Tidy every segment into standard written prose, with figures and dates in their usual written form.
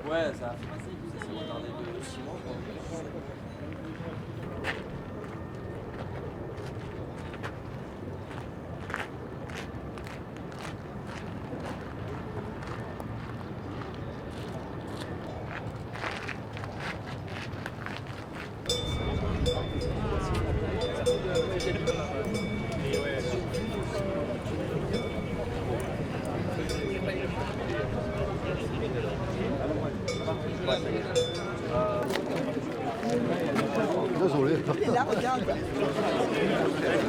Ouais, ça s'est retardé de 6 mois. Désolé. Et là, regarde.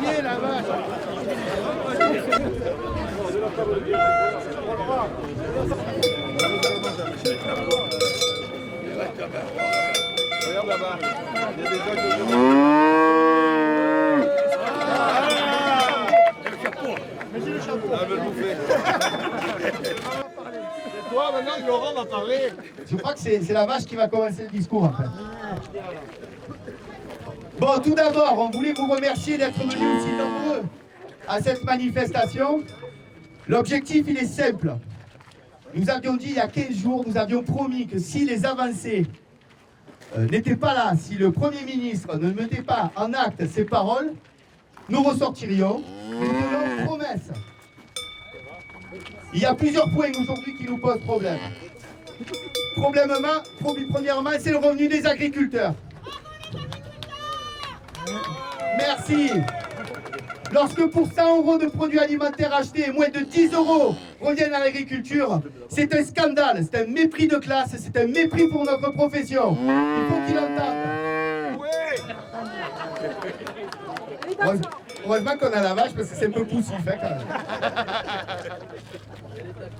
Il est la vache. Regarde là-bas. Il y a des gens qui... Mets-y le chapeau. Ah, me le bouffer. C'est toi maintenant que Laurent va parler. Je crois que c'est la vache qui va commencer le discours en fait. Bon, tout d'abord, on voulait vous remercier d'être venus aussi nombreux à cette manifestation. L'objectif, il est simple. Nous avions dit il y a 15 jours, nous avions promis que si les avancées n'étaient pas là, si le Premier ministre ne mettait pas en acte ses paroles, nous ressortirions. Nous tenons une promesse. Il y a plusieurs points aujourd'hui qui nous posent problème. Premièrement, c'est le revenu des agriculteurs. Merci. Lorsque pour 100 € de produits alimentaires achetés, moins de 10 € reviennent à l'agriculture, c'est un scandale, c'est un mépris de classe, c'est un mépris pour notre profession. Il faut qu'il entende. Heureusement qu'on a la vache parce que c'est un peu poussif quand même.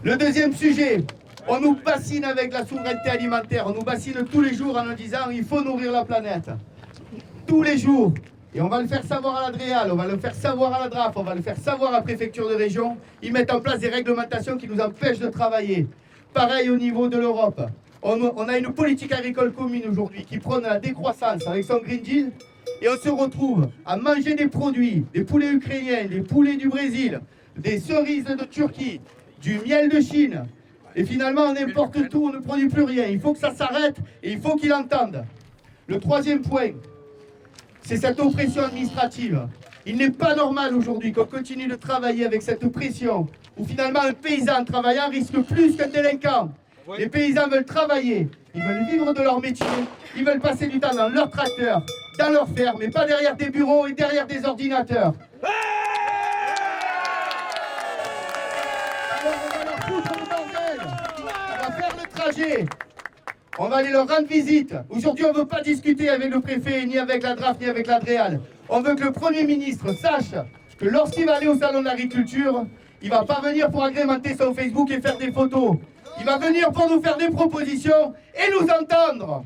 Le deuxième sujet, on nous bassine avec la souveraineté alimentaire, on nous bassine tous les jours en nous disant il faut nourrir la planète. Tous les jours. Et on va le faire savoir à l'Adréal, on va le faire savoir à la DRAF, on va le faire savoir à la préfecture de région. Ils mettent en place des réglementations qui nous empêchent de travailler. Pareil au niveau de l'Europe. On a une politique agricole commune aujourd'hui qui prône la décroissance avec son Green Deal. Et on se retrouve à manger des produits, des poulets ukrainiens, des poulets du Brésil, des cerises de Turquie, du miel de Chine. Et finalement, on importe tout, on ne produit plus rien. Il faut que ça s'arrête et il faut qu'ils l'entendent. Le troisième point, c'est cette oppression administrative. Il n'est pas normal aujourd'hui qu'on continue de travailler avec cette pression où finalement un paysan travaillant risque plus qu'un délinquant. Les paysans veulent travailler, ils veulent vivre de leur métier, ils veulent passer du temps dans leur tracteur, dans leur ferme, et pas derrière des bureaux et derrière des ordinateurs. Alors on va leur foutre le bordel, on va faire le trajet. On va aller leur rendre visite. Aujourd'hui, on ne veut pas discuter avec le préfet, ni avec la DRAF, ni avec l'Adréal. On veut que le Premier ministre sache que lorsqu'il va aller au salon de l'agriculture, il ne va pas venir pour agrémenter son Facebook et faire des photos. Il va venir pour nous faire des propositions et nous entendre.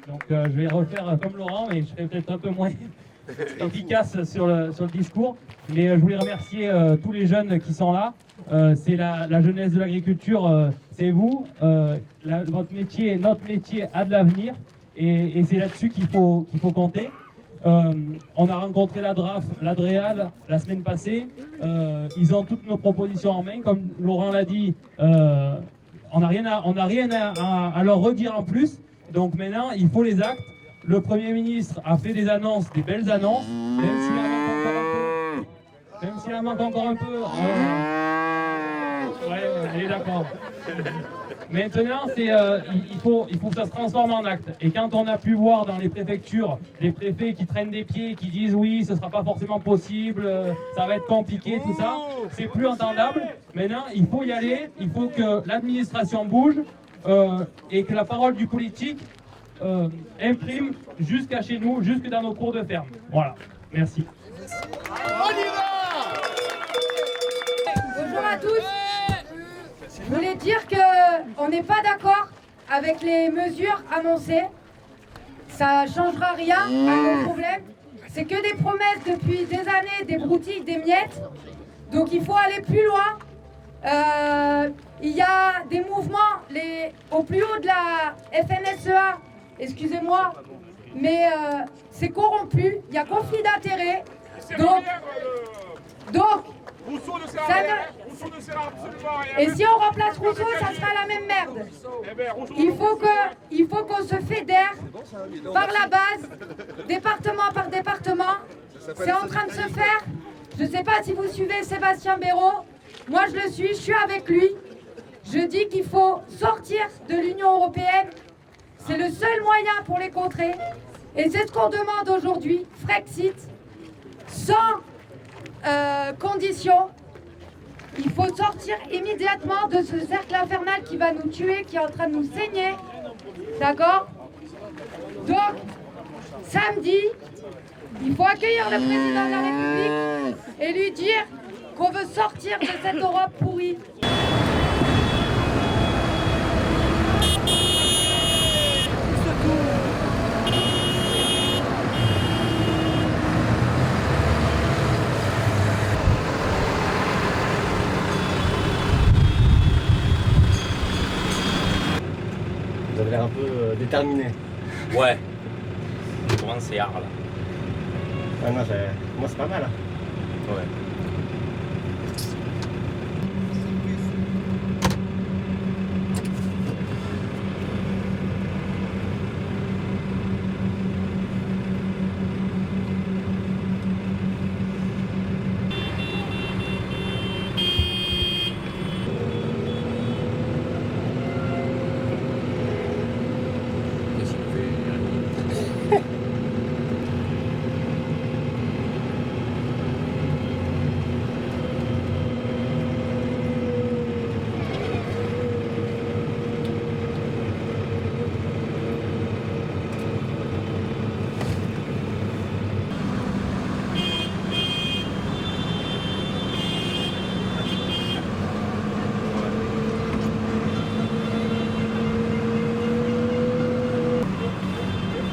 Donc je vais refaire comme Laurent, mais je serai peut-être un peu moins efficace sur le discours. Mais je voulais remercier tous les jeunes qui sont là. C'est la jeunesse de l'agriculture, c'est vous. Votre métier, notre métier a de l'avenir. Et c'est là-dessus qu'il faut compter. On a rencontré la DRAF, l'Adréal la semaine passée. Ils ont toutes nos propositions en main. Comme Laurent l'a dit, on n'a rien à leur redire en plus. Donc maintenant, il faut les actes. Le Premier ministre a fait des annonces, des belles annonces, même s'il en manque encore un peu. Ouais, elle est d'accord. Maintenant, il faut que ça se transforme en acte. Et quand on a pu voir dans les préfectures, les préfets qui traînent des pieds, qui disent oui, ce ne sera pas forcément possible, ça va être compliqué, tout ça, c'est plus entendable. Maintenant, il faut y aller, il faut que l'administration bouge et que la parole du politique imprime jusqu'à chez nous, jusque dans nos cours de ferme. Voilà, merci. On y va! Bonjour à tous. Je voulais dire qu'on n'est pas d'accord avec les mesures annoncées. Ça ne changera rien à nos problèmes. C'est que des promesses depuis des années, des broutilles, des miettes. Donc il faut aller plus loin. Il y a des mouvements au plus haut de la FNSEA, excusez-moi, mais c'est corrompu, il y a conflit d'intérêts. Donc ça et si on remplace Rousseau, ça sera la même merde. Il faut qu'on se fédère par la base, département par département. C'est en train de se faire. Je ne sais pas si vous suivez Sébastien Béraud. Moi, je le suis, je suis avec lui. Je dis qu'il faut sortir de l'Union européenne. C'est le seul moyen pour les contrer. Et c'est ce qu'on demande aujourd'hui, Frexit, sans condition. Il faut sortir immédiatement de ce cercle infernal qui va nous tuer, qui est en train de nous saigner. D'accord? Donc, samedi, il faut accueillir le président de la République et lui dire qu'on veut sortir de cette Europe pourrie. Vous avez l'air un peu déterminé. Ouais. Je commence à là. Ah non, moi c'est pas mal. Ouais.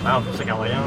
Ah, pour ça qu'à rien.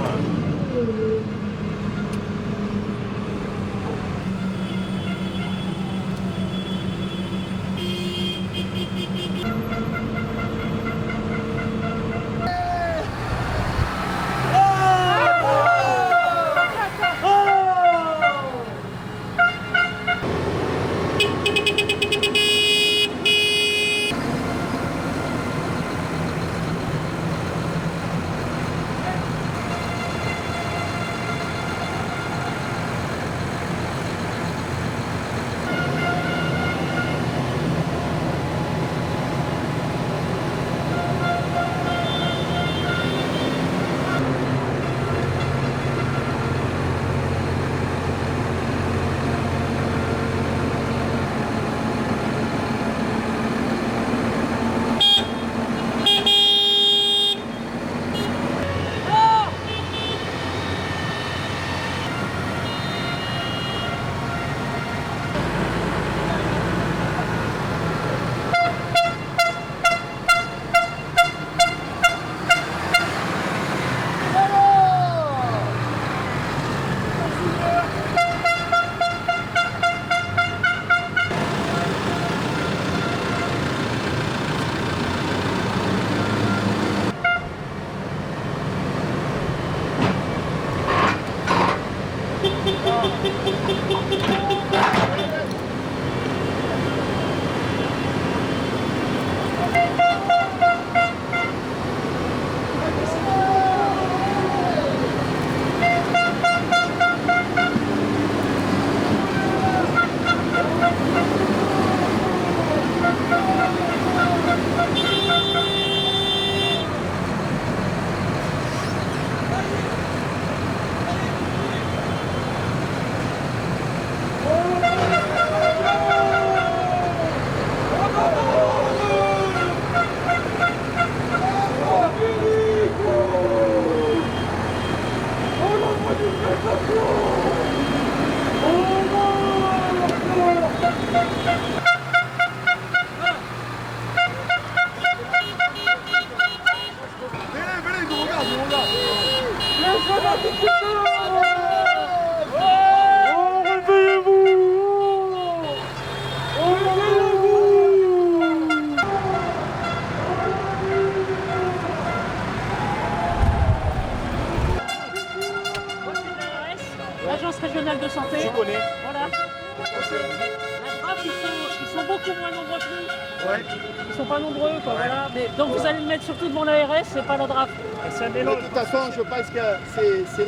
Ils sont pas nombreux, quoi, voilà. Mais, donc vous allez le mettre surtout devant l'ARS, c'est pas la draft. De toute façon, je pense que c'est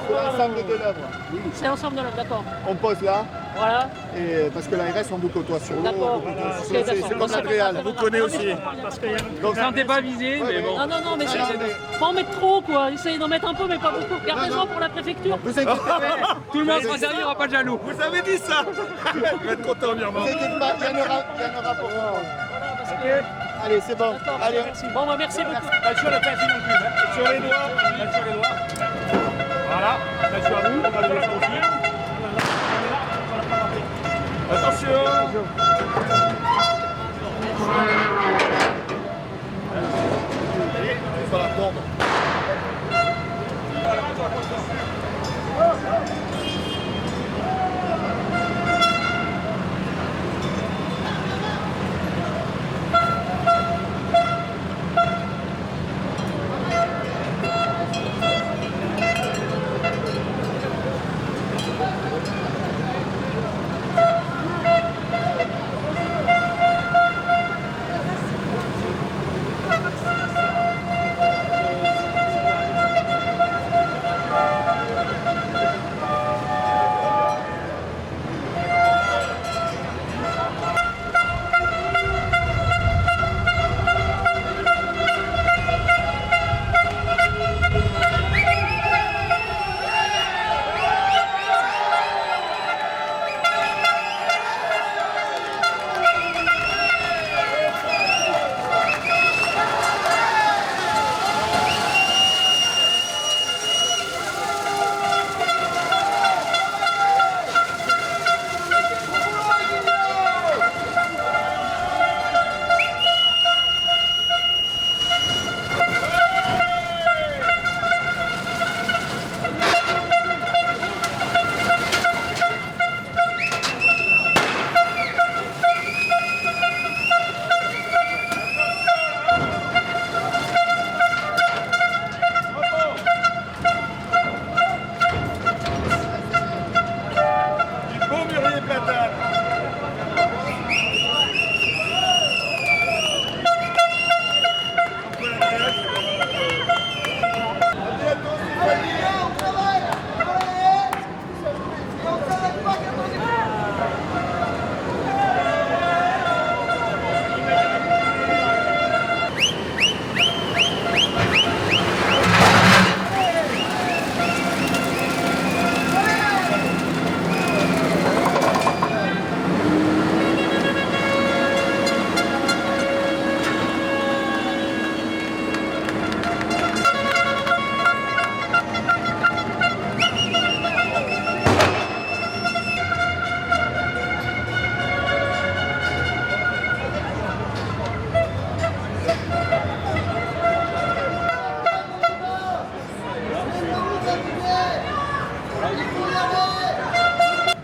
l'ensemble de l'œuvre. Oui. C'est l'ensemble de l'œuvre, d'accord. On pose là, Voilà. et parce que l'ARS, on vous côtoie sur l'eau. D'accord. C'est comme Adréal. Vous connaissez aussi. Donc ça n'était pas visé, mais bon. Non, mais faut en mettre trop, quoi. Essayez d'en mettre un peu, mais pas beaucoup. Gardez-en pour la préfecture. Vous inquiétez pas. Tout le monde sera servi, il n'y aura pas de jaloux. Vous avez dit ça. Je vais être content, Mirman. Vous inquiétez pas, il y en aura pour vous. Allez, c'est bon. Allez, Merci. Bon, bah, merci beaucoup. Pas sur le pinceau non plus. Sur les doigts. Sur les doigts. Voilà. Attention à vous. On va le faire aussi. Attention. Il faut la tombe.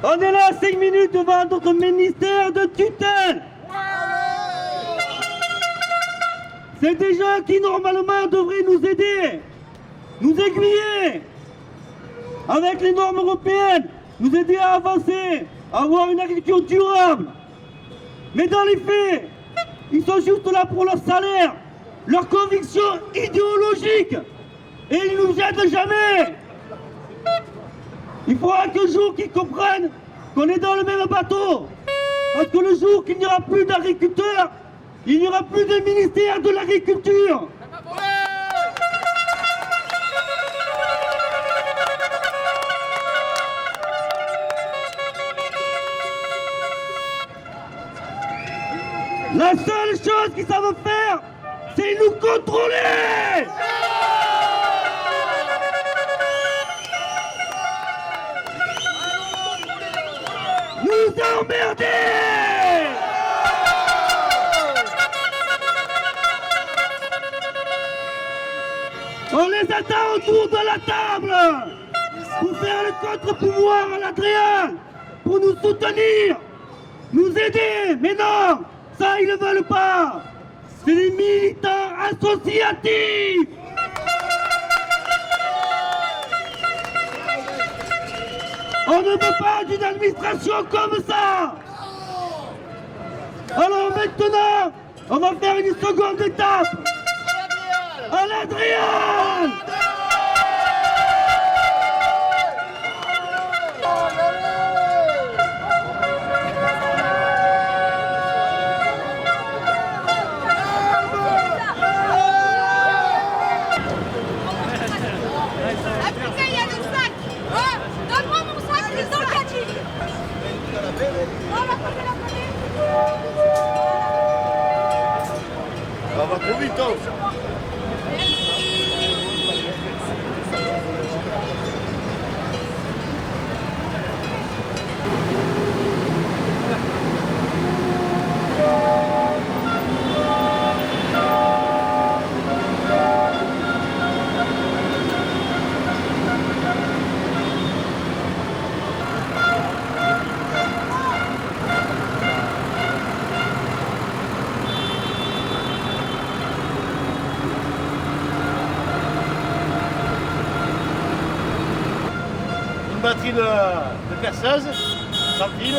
On est là 5 minutes devant notre ministère de tutelle. C'est des gens qui normalement devraient nous aider, nous aiguiller, avec les normes européennes, nous aider à avancer, à avoir une agriculture durable. Mais dans les faits, ils sont juste là pour leur salaire, leur conviction idéologique, et ils nous aident jamais. Il faudra qu'un jour qu'ils comprennent qu'on est dans le même bateau. Parce que le jour qu'il n'y aura plus d'agriculteurs, il n'y aura plus de ministère de l'agriculture. La seule chose qu'ils savent faire, c'est nous contrôler. Nous emmerder. On les attend autour de la table pour faire le contre-pouvoir à l'Adréal, pour nous soutenir, nous aider. Mais non, ça ils ne veulent pas. C'est des militants associatifs. On ne veut pas d'une administration comme ça. Alors maintenant, on va faire une seconde étape. À l'Adrian. Ça va trop vite, hein. Une batterie de perceuse, sans fil.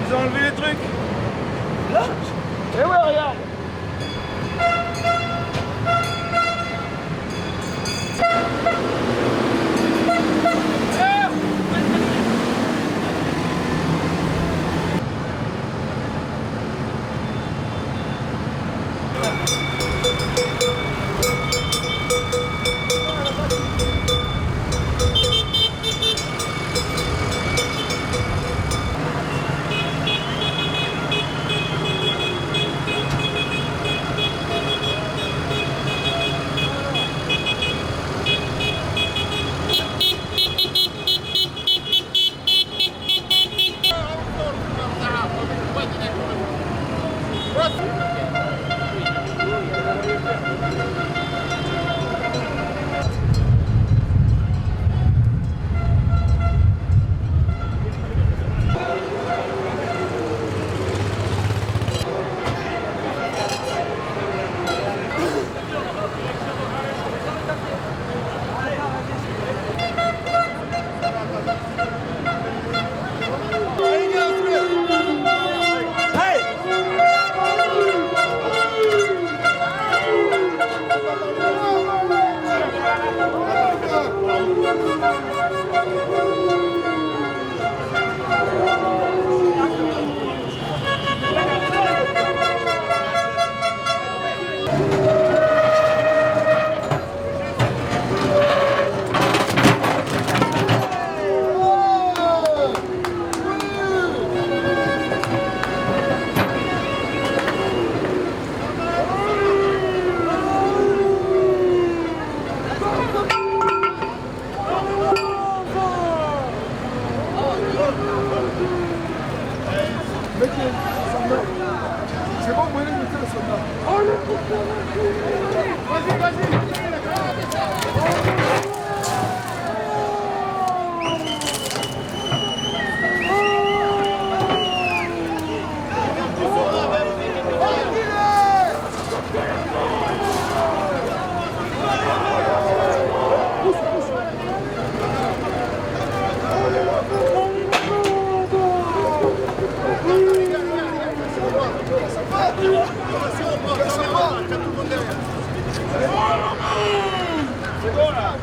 Ils ont enlevé les trucs. Là. Et ouais, regarde. C'est bon, vous pouvez mettre le soldat. Vas-y, vas-y. C'est bon là.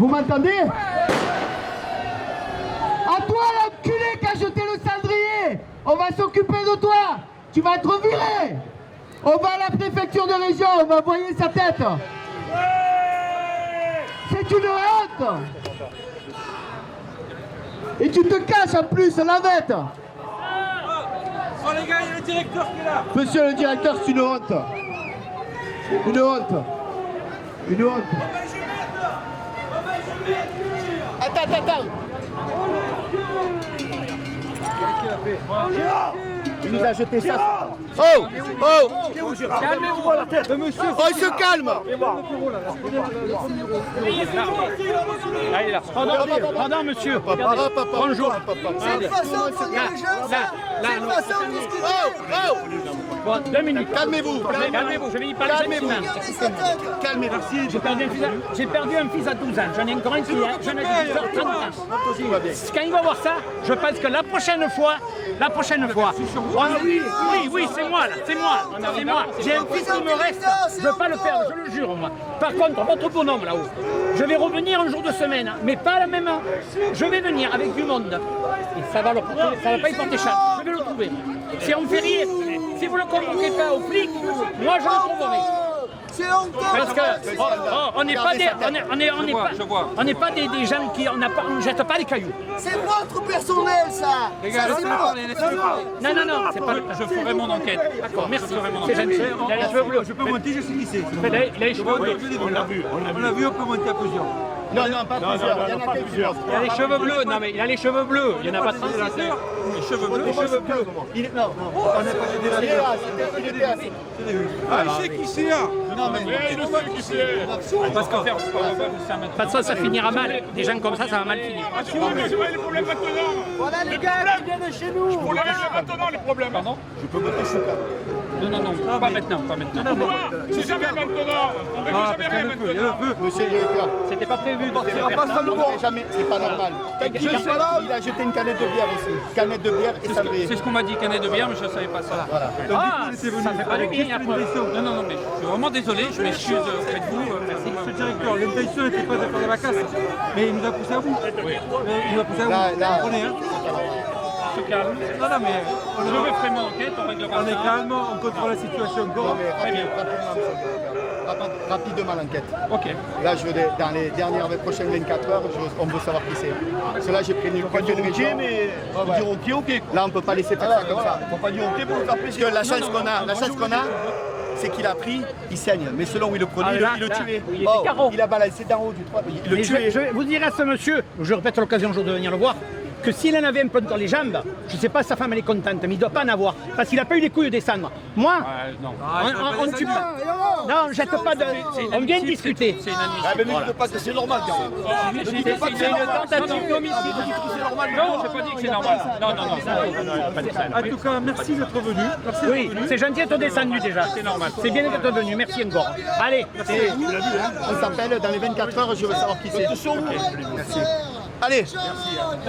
Vous m'entendez? À toi l'enculé qui a jeté le cendrier. On va s'occuper de toi. Tu vas être viré. On va à la préfecture de région, on va envoyer sa tête. C'est une honte. Et tu te caches en plus, la bête. Oh les gars, il y a le directeur qui est là. Monsieur le directeur, c'est une honte. Une honte. Une honte. Attends. Il nous a jeté ça. Oh. Calmez-vous la tête, monsieur. Oh, il se calme. Là, il est là. Pardon, monsieur. Bonjour. C'est une façon de soigner les jeunes, ça. C'est une façon de discuter. Bon, 2 minutes. Calmez-vous. Calmez-vous, je vais y parler Calmez-vous. Calmez-vous. J'ai perdu un fils à 12 ans. J'en ai encore un qui est jeune agriculteur, 30 ans. Quand il va voir ça, je pense que la prochaine fois, oui, c'est moi là, c'est moi. J'ai un fils qui me reste, je ne veux pas le perdre, je le jure moi. Par contre, votre bonhomme là-haut, je vais revenir un jour de semaine, mais pas à la même heure. Je vais venir avec du monde. Et ça va pas y porter chance. Je vais le trouver. Si on me fait rire, si vous ne le convoquez pas au flic, moi je le trouverai. C'est honteux. Parce que on n'est pas des gens qui on jette pas les cailloux. C'est votre personnel, ça. Les gars, Ça, c'est laissez-le moi. parler, laissez-le parler. Non, c'est pas le cas. Je ferai mon enquête. D'accord, merci. C'est gentil. Il a les cheveux bleus. Je peux monter, je sais qui c'est. Il a les cheveux bleus. On l'a vu, on peut monter à plusieurs. Non, pas plusieurs. Il y en a plusieurs. Il a les cheveux bleus. Non, mais il a les cheveux bleus. Il y en a pas 36 là. Les cheveux bleus. Il est là. Il était assis. Ah, il sait qui c'est là. Non, mais Parce qu'en fait, De toute façon, ça finira mal. Des gens comme ça va mal finir. C'est vrai les problèmes maintenant. Voilà les gars qui viennent chez nous. On l'a maintenant les problèmes. pardon. je peux monter Chouka. Non, pas maintenant. C'est jamais maintenant. On ne règle jamais rien maintenant. Monsieur le directeur. C'était pas prévu. C'est pas normal. Il a jeté une canette de bière aussi. Canette de bière et cendrier. C'est ce qu'on m'a dit, canette de bière, mais je ne savais pas ça. Voilà. Ah, ça fait pas du bien. Non, mais je suis vraiment désolé, je m'excuse auprès de vous. Merci. Monsieur le directeur, l'intention n'était pas de faire de la casse, mais il nous a poussé à bout. Il nous a poussé à bout. Là. Vous comprenez, hein? Je suis calme. Non, mais je vais faire mon enquête, on règle On pas est ça. calme, on contrôle la situation encore. Non, mais rapidement l'enquête. Ok. Là, dans les dernières prochaines 24 heures, on veut savoir qui c'est. Parce que là, j'ai prévenu le préfet de région. Là, on ne peut pas laisser faire ça comme ça. Faut pas dire ok pour le faire Parce que la chance qu'on a, c'est qu'il a pris, il saigne. Mais selon où il le prenait, il le tuait. Il a balancé d'en haut du toit. Il le tuait. Je vous dirai à ce monsieur, je répète l'occasion un jour de venir le voir, que s'il en avait un peu dans les jambes, je ne sais pas si sa femme elle est contente, mais il ne doit pas en avoir. Parce qu'il n'a pas eu les couilles de descendre. Moi, Non. on ne tue pas. Non, on ne jette pas de. On vient de discuter. C'est inadmissible. Ne dites pas que c'est normal, quand même. Ne dites pas que c'est une tentative d'homicide. Non, j'ai pas dit que c'est normal. Non. En tout cas, merci d'être venu. Oui, c'est gentil d'être descendu déjà. C'est normal. C'est bien d'être venu. Merci encore. Allez. On s'appelle dans les 24 heures, je veux savoir qui c'est. Merci. Allez.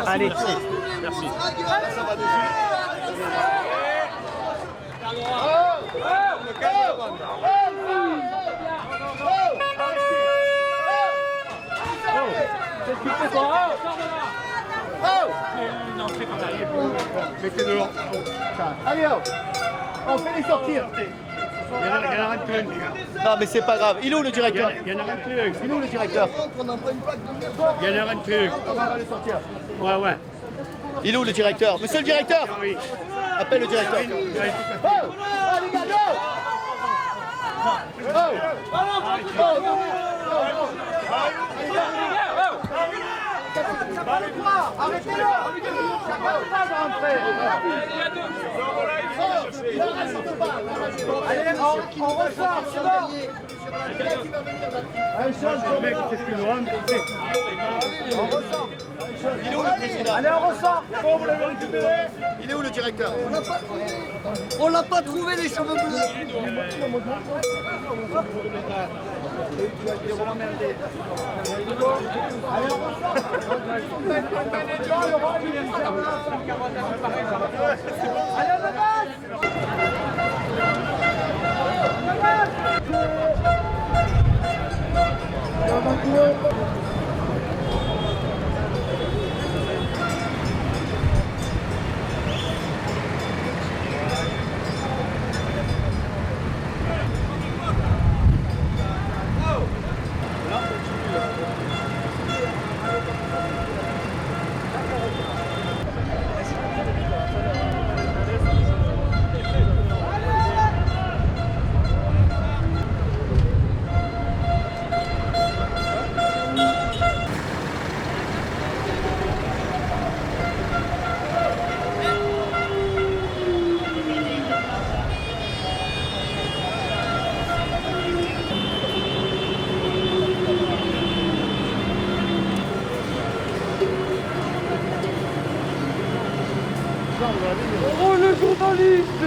Allez. Merci. Allez, on fait les sortir. Non, mais c'est pas grave. Il est où le directeur? Il est où le directeur? Il y en a un truc. On va les sortir. Ouais. Il est où le directeur? Monsieur le directeur? Oui. Appelle le directeur. Oh, les gars, arrêtez-le! Ça va pas rentrer! Allez, on ressort, c'est bon! On ressort! Il est où le président? Allez, on ressort! Il est où le directeur? On l'a pas trouvé les cheveux bleus. Oh le journaliste!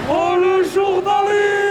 Oh le journaliste!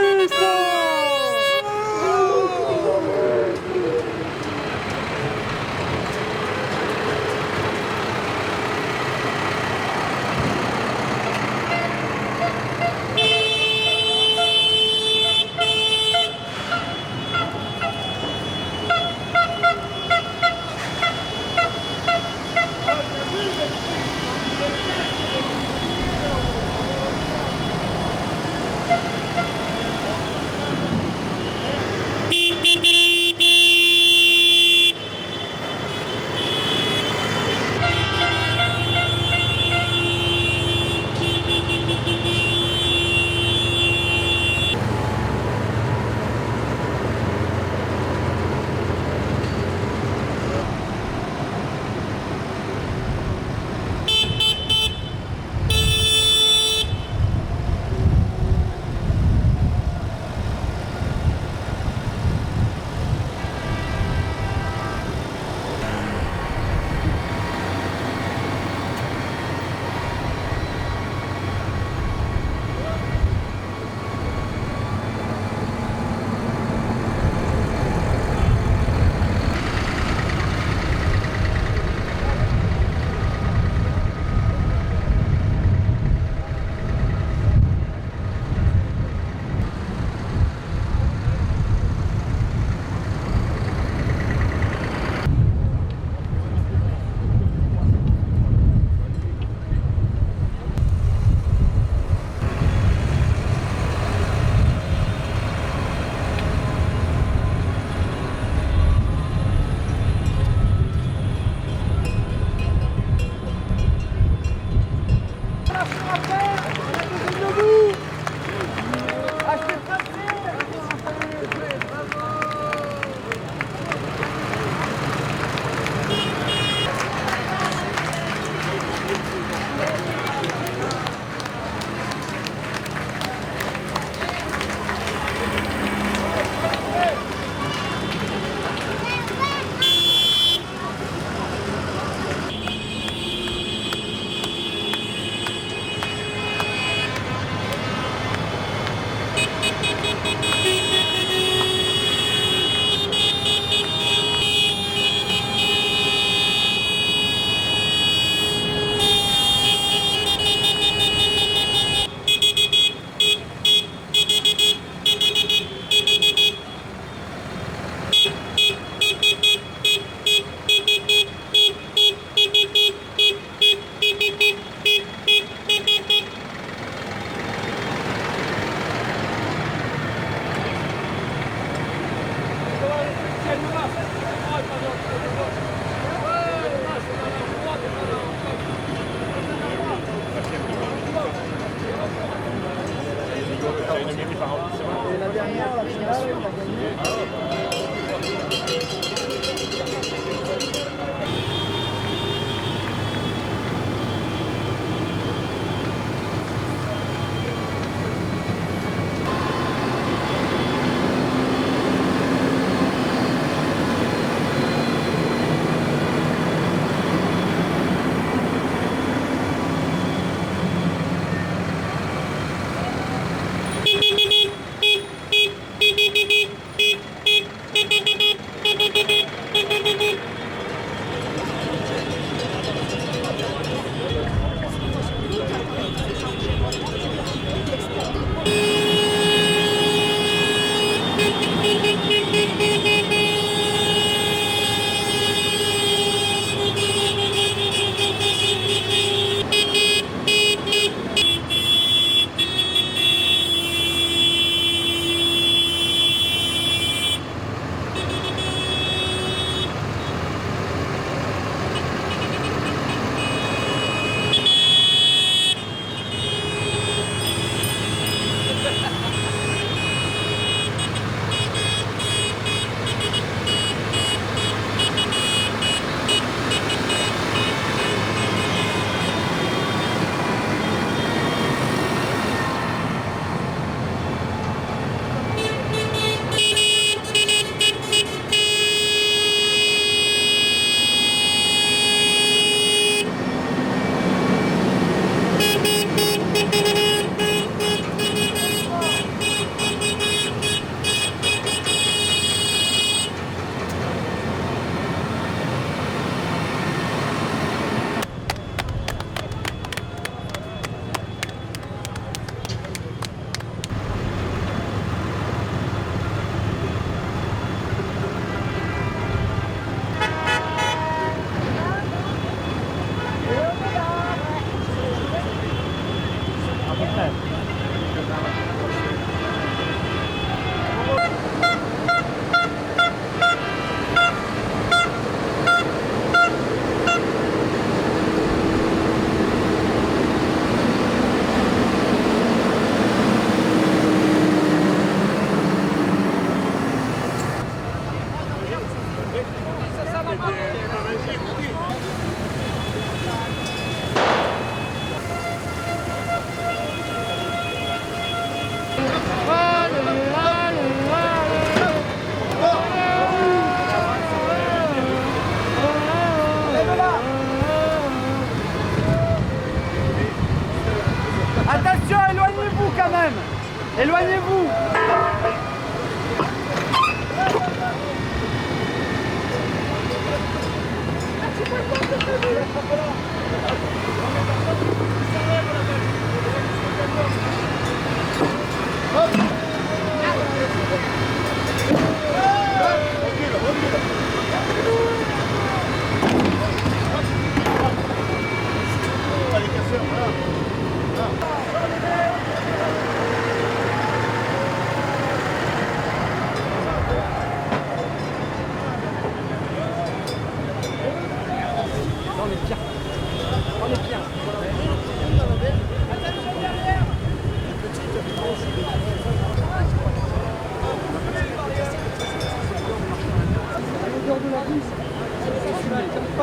On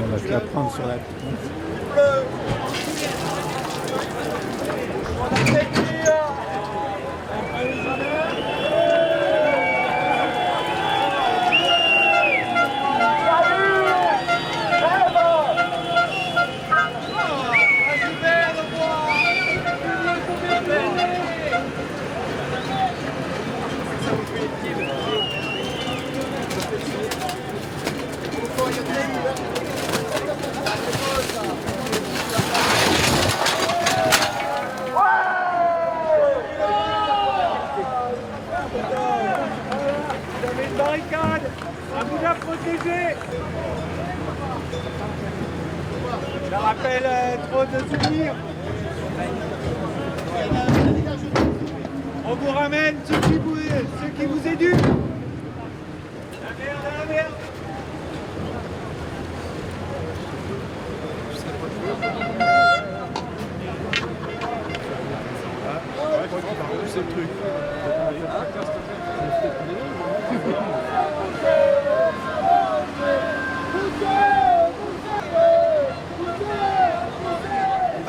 va se la prendre sur la... Barricade, à vous la protéger. Ça rappelle trop de souvenirs. On vous ramène ce qui vous est dû. La merde. C'est le truc.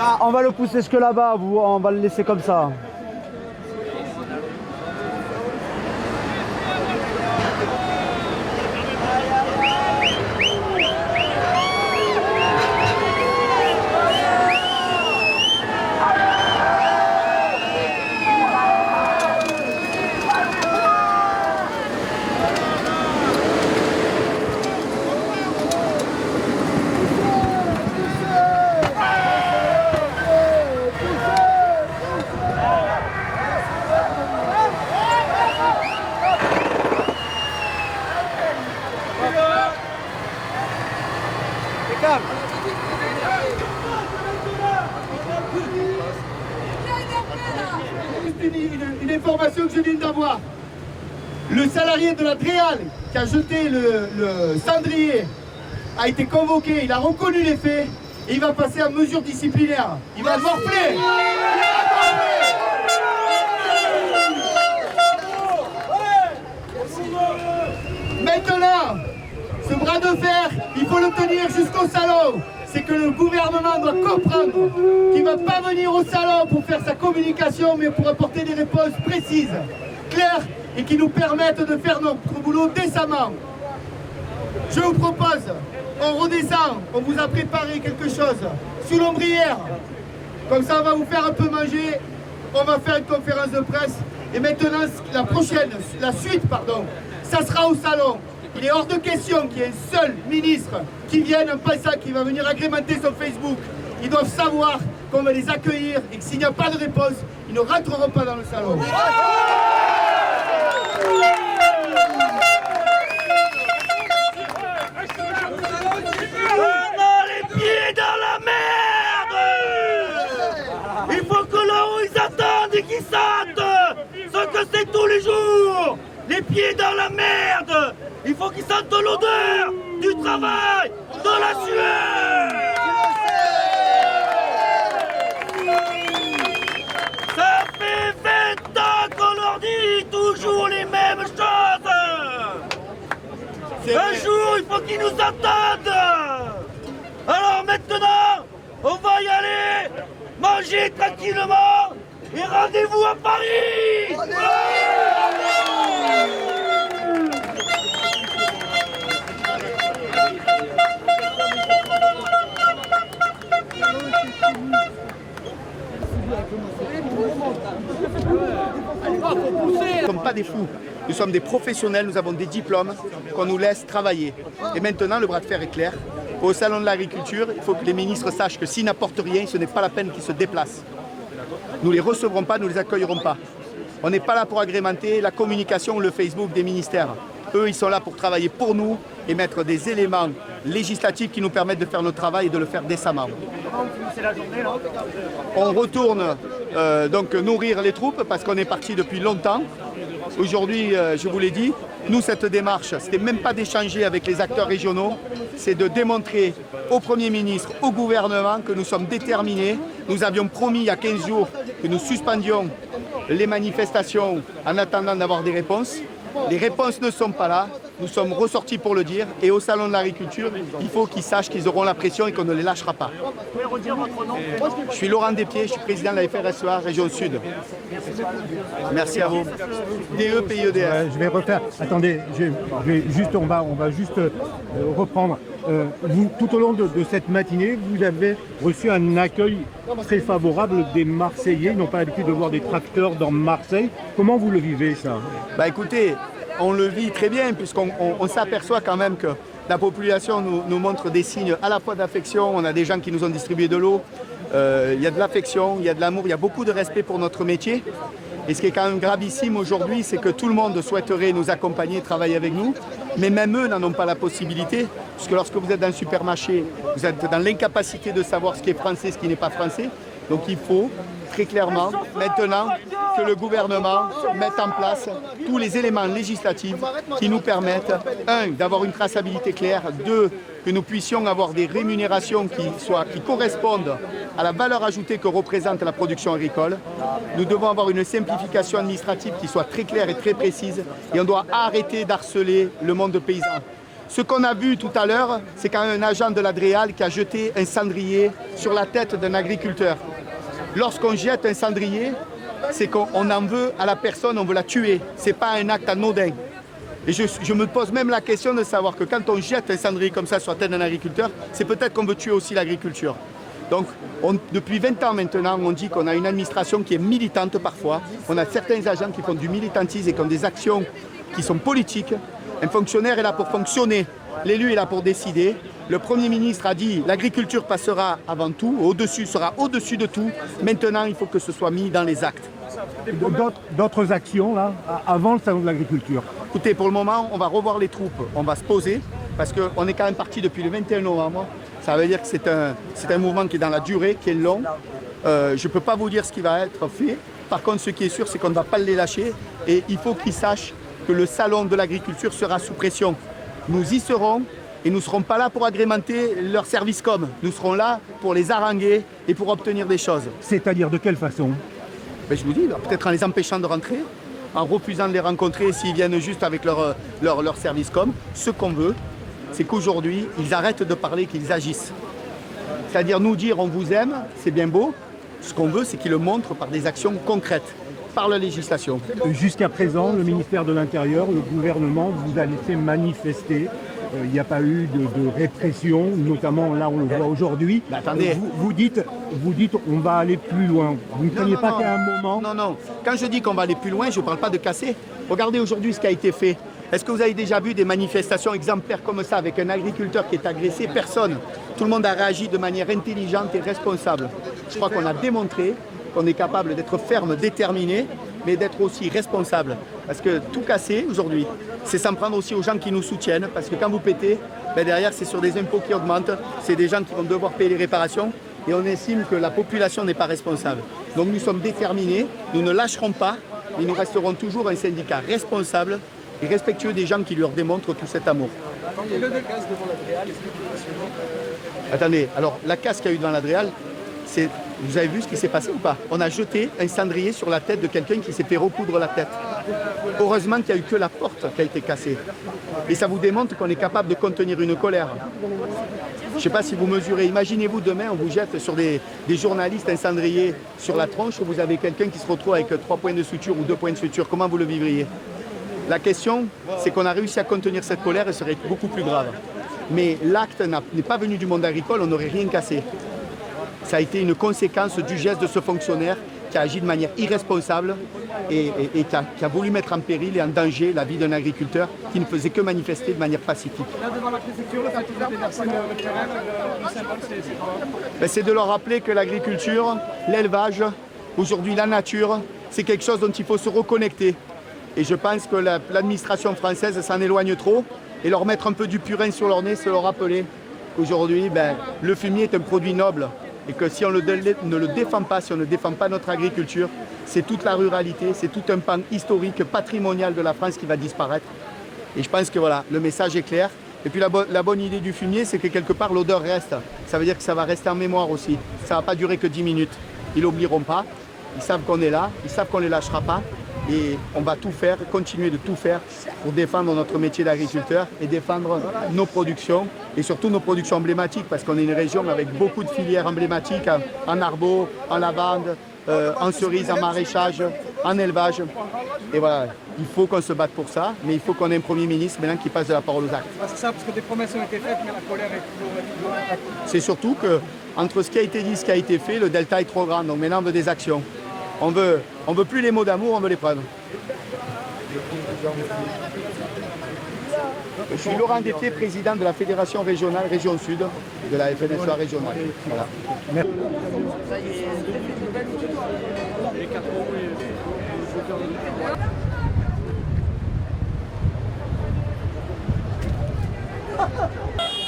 Ah, on va le pousser jusque là-bas, on va le laisser comme ça. Une information que je viens d'avoir. Le salarié de la Dréal qui a jeté le cendrier a été convoqué, il a reconnu les faits et il va passer à mesure disciplinaire. Il va morfler. Maintenant, ce bras de fer, il faut le tenir jusqu'au salon. C'est que le gouvernement doit comprendre qu'il ne va pas venir au salon pour faire sa communication, mais pour apporter des réponses précises, claires et qui nous permettent de faire notre boulot décemment. Je vous propose, on redescend, on vous a préparé quelque chose sous l'ombrière. Comme ça, on va vous faire un peu manger, on va faire une conférence de presse. Et maintenant, la suite, ça sera au salon. Il est hors de question qu'il y ait un seul ministre qui vienne, un passant qui va venir agrémenter son Facebook. Ils doivent savoir qu'on va les accueillir et que s'il n'y a pas de réponse, ils ne rentreront pas dans le salon. On a les pieds dans la merde. Il faut que là où ils attendent et qu'ils sentent ce que c'est tous les jours. Les pieds dans la merde. Il faut qu'ils sentent l'odeur du travail, de la sueur. Ça fait 20 ans qu'on leur dit toujours les mêmes choses. Un jour, il faut qu'ils nous entendent. Alors maintenant, on va y aller, manger tranquillement et rendez-vous à Paris. Nous ne sommes pas des fous, nous sommes des professionnels, nous avons des diplômes qu'on nous laisse travailler. Et maintenant, le bras de fer est clair. Au salon de l'agriculture, il faut que les ministres sachent que s'ils n'apportent rien, ce n'est pas la peine qu'ils se déplacent. Nous ne les recevrons pas, nous ne les accueillerons pas. On n'est pas là pour agrémenter la communication ou le Facebook des ministères. Eux, ils sont là pour travailler pour nous et mettre des éléments législatifs qui nous permettent de faire notre travail et de le faire décemment. On retourne donc nourrir les troupes parce qu'on est parti depuis longtemps. Aujourd'hui, je vous l'ai dit, nous, cette démarche, ce n'était même pas d'échanger avec les acteurs régionaux, c'est de démontrer au Premier ministre, au gouvernement que nous sommes déterminés. Nous avions promis il y a 15 jours que nous suspendions les manifestations en attendant d'avoir des réponses. Les réponses ne sont pas là. Nous sommes ressortis pour le dire. Et au Salon de l'Agriculture, il faut qu'ils sachent qu'ils auront la pression et qu'on ne les lâchera pas. Vous pouvez redire votre nom? Je suis Laurent Despiers, je suis président de la FRSEA, Région Sud. Merci à vous. DE, PIEDF. Je vais refaire. Attendez, on va juste reprendre. Vous, tout au long de cette matinée, vous avez reçu un accueil très favorable des Marseillais. Ils n'ont pas l'habitude de voir des tracteurs dans Marseille. Comment vous le vivez, ça? Bah écoutez, on le vit très bien puisqu'on s'aperçoit quand même que la population nous montre des signes à la fois d'affection. On a des gens qui nous ont distribué de l'eau. Il y a de l'affection, il y a de l'amour, il y a beaucoup de respect pour notre métier. Et ce qui est quand même gravissime aujourd'hui, c'est que tout le monde souhaiterait nous accompagner, travailler avec nous, mais même eux n'en ont pas la possibilité, puisque lorsque vous êtes dans un supermarché, vous êtes dans l'incapacité de savoir ce qui est français, ce qui n'est pas français. Donc il faut très clairement maintenant que le gouvernement mette en place tous les éléments législatifs qui nous permettent, un, d'avoir une traçabilité claire, deux, que nous puissions avoir des rémunérations qui correspondent à la valeur ajoutée que représente la production agricole. Nous devons avoir une simplification administrative qui soit très claire et très précise et on doit arrêter d'harceler le monde paysan. Ce qu'on a vu tout à l'heure, c'est quand même un agent de la DREAL qui a jeté un cendrier sur la tête d'un agriculteur. Lorsqu'on jette un cendrier, c'est qu'on en veut à la personne, on veut la tuer. Ce n'est pas un acte anodin. Et je me pose même la question de savoir que quand on jette un cendrier comme ça sur la tête d'un agriculteur, c'est peut-être qu'on veut tuer aussi l'agriculture. Donc, depuis 20 ans maintenant, on dit qu'on a une administration qui est militante parfois. On a certains agents qui font du militantisme et qui ont des actions qui sont politiques. Un fonctionnaire est là pour fonctionner. L'élu est là pour décider. Le Premier ministre a dit l'agriculture passera avant tout, sera au-dessus de tout. Maintenant, il faut que ce soit mis dans les actes. D'autres actions là, avant le salon de l'agriculture? Écoutez, pour le moment, on va revoir les troupes, on va se poser, parce qu'on est quand même parti depuis le 21 novembre. Ça veut dire que c'est un mouvement qui est dans la durée, qui est long. Je ne peux pas vous dire ce qui va être fait. Par contre, ce qui est sûr, c'est qu'on ne va pas les lâcher. Et il faut qu'ils sachent que le salon de l'agriculture sera sous pression. Nous y serons et nous ne serons pas là pour agrémenter leur service com. Nous serons là pour les haranguer et pour obtenir des choses. C'est-à-dire de quelle façon? Ben, je vous dis, peut-être en les empêchant de rentrer, en refusant de les rencontrer s'ils viennent juste avec leur service com. Ce qu'on veut, c'est qu'aujourd'hui, ils arrêtent de parler, qu'ils agissent. C'est-à-dire nous dire on vous aime, c'est bien beau. Ce qu'on veut, c'est qu'ils le montrent par des actions concrètes, par la législation. Jusqu'à présent, le ministère de l'Intérieur, le gouvernement vous a laissé manifester. Il n'y a pas eu de répression, notamment là on le voit aujourd'hui. Attendez. Vous dites on va aller plus loin. Vous ne croyez pas qu'à un moment... Non. Quand je dis qu'on va aller plus loin, je ne parle pas de casser. Regardez aujourd'hui ce qui a été fait. Est-ce que vous avez déjà vu des manifestations exemplaires comme ça avec un agriculteur qui est agressé? Personne. Tout le monde a réagi de manière intelligente et responsable. Je crois qu'on a démontré qu'on est capable d'être ferme, déterminé, mais d'être aussi responsable. Parce que tout casser aujourd'hui, c'est s'en prendre aussi aux gens qui nous soutiennent. Parce que quand vous pétez, ben derrière c'est sur des impôts qui augmentent, c'est des gens qui vont devoir payer les réparations. Et on estime que la population n'est pas responsable. Donc nous sommes déterminés, nous ne lâcherons pas, mais nous resterons toujours un syndicat responsable et respectueux des gens qui leur démontrent tout cet amour. Attendez, alors la casse qu'il y a eu devant la DREAL, vous avez vu ce qui s'est passé ou pas? On a jeté un cendrier sur la tête de quelqu'un qui s'est fait recoudre la tête. Heureusement qu'il n'y a eu que la porte qui a été cassée. Et ça vous démontre qu'on est capable de contenir une colère. Je ne sais pas si vous mesurez, imaginez-vous demain, on vous jette sur des journalistes un cendrier sur la tronche, vous avez quelqu'un qui se retrouve avec 3 points de suture ou 2 points de suture, comment vous le vivriez? La question, c'est qu'on a réussi à contenir cette colère et ce serait beaucoup plus grave. Mais l'acte n'est pas venu du monde agricole, on n'aurait rien cassé. Ça a été une conséquence du geste de ce fonctionnaire qui a agi de manière irresponsable et qui a voulu mettre en péril et en danger la vie d'un agriculteur qui ne faisait que manifester de manière pacifique. Là, devant la préfecture, le fait de déverser le terrain, le symbole, c'est quoi? C'est de leur rappeler que l'agriculture, l'élevage, aujourd'hui la nature, c'est quelque chose dont il faut se reconnecter. Et je pense que l'administration française s'en éloigne trop et leur mettre un peu du purin sur leur nez, c'est leur rappeler qu'aujourd'hui, le fumier est un produit noble et que si on ne le défend pas, si on ne défend pas notre agriculture, c'est toute la ruralité, c'est tout un pan historique, patrimonial de la France qui va disparaître. Et je pense que voilà, le message est clair. Et puis la bonne idée du fumier, c'est que quelque part l'odeur reste. Ça veut dire que ça va rester en mémoire aussi. Ça ne va pas durer que 10 minutes. Ils l'oublieront pas. Ils savent qu'on est là, ils savent qu'on ne les lâchera pas. Et on va tout faire, continuer de tout faire pour défendre notre métier d'agriculteur et défendre nos productions et surtout nos productions emblématiques parce qu'on est une région avec beaucoup de filières emblématiques en arbo, en lavande, en cerise, en maraîchage, en élevage. Et voilà, il faut qu'on se batte pour ça, mais il faut qu'on ait un Premier ministre maintenant qui passe de la parole aux actes. C'est ça, parce que des promesses ont été faites, mais la colère est toujours... C'est surtout que entre ce qui a été dit et ce qui a été fait, le delta est trop grand. Donc maintenant on veut des actions. On veut plus les mots d'amour, on veut les preuves. Je suis Laurent Détier, président de la Fédération régionale Région Sud, de la FNSEA régionale. Voilà. Merci.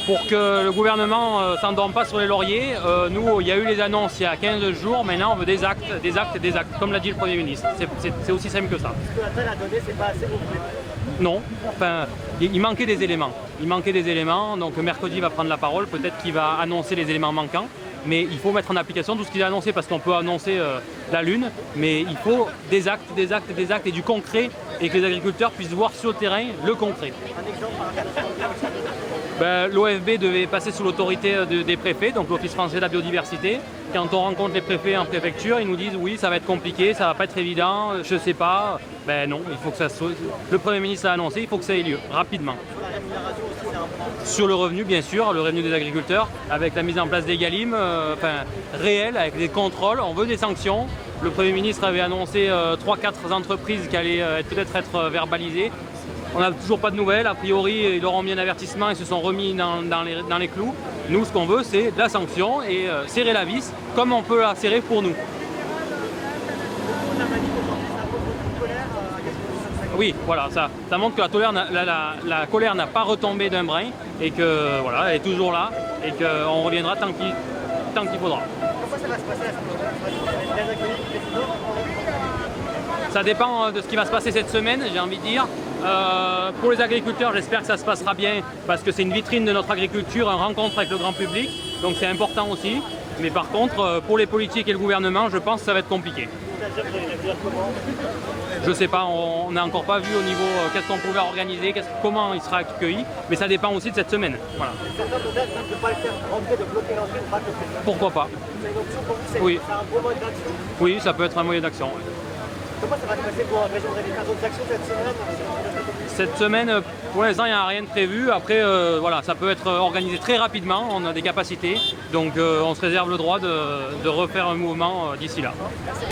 Pour que le gouvernement ne s'endorme pas sur les lauriers, nous, il y a eu les annonces il y a 15 jours, maintenant on veut des actes, des actes, des actes, comme l'a dit le Premier ministre. C'est aussi simple que ça. Ce que la a donné, c'est pas assez complet. Non, enfin, il manquait des éléments. Il manquait des éléments, donc mercredi il va prendre la parole, peut-être qu'il va annoncer les éléments manquants, mais il faut mettre en application tout ce qu'il a annoncé, parce qu'on peut annoncer la Lune, mais il faut des actes, des actes, des actes et du concret, et que les agriculteurs puissent voir sur le terrain le concret. Un exemple L'OFB devait passer sous l'autorité des préfets, donc l'Office français de la biodiversité. Quand on rencontre les préfets en préfecture, ils nous disent oui, ça va être compliqué, ça va pas être évident, je sais pas. Ben non, il faut que ça soit... Le Premier ministre a annoncé, il faut que ça ait lieu, rapidement. Sur le revenu, bien sûr, le revenu des agriculteurs, avec la mise en place des Galim, réel, avec des contrôles, on veut des sanctions. Le Premier ministre avait annoncé 3-4 entreprises qui allaient peut-être être verbalisées. On n'a toujours pas de nouvelles, a priori ils leur ont mis un avertissement, ils se sont remis dans les clous. Nous ce qu'on veut c'est de la sanction et serrer la vis comme on peut la serrer pour nous. Oui, voilà, ça montre que la colère n'a pas retombé d'un brin et que voilà, elle est toujours là et qu'on reviendra tant qu'il faudra. Comment ça va se passer la semaine prochaine? Ça dépend de ce qui va se passer cette semaine, j'ai envie de dire. Pour les agriculteurs, j'espère que ça se passera bien parce que c'est une vitrine de notre agriculture, une rencontre avec le grand public, donc c'est important aussi. Mais par contre, pour les politiques et le gouvernement, je pense que ça va être compliqué. Je sais pas, on n'a encore pas vu au niveau qu'est-ce qu'on pouvait organiser, comment il sera accueilli, mais ça dépend aussi de cette semaine. Voilà. Pourquoi pas? Oui. Oui, ça peut être un moyen d'action. Ouais. Comment ça va se passer pour la région de faire d'autres actions cette semaine? Cette semaine, pour l'instant, il n'y a rien de prévu. Après, voilà, ça peut être organisé très rapidement, on a des capacités. Donc on se réserve le droit de refaire un mouvement d'ici là. Merci.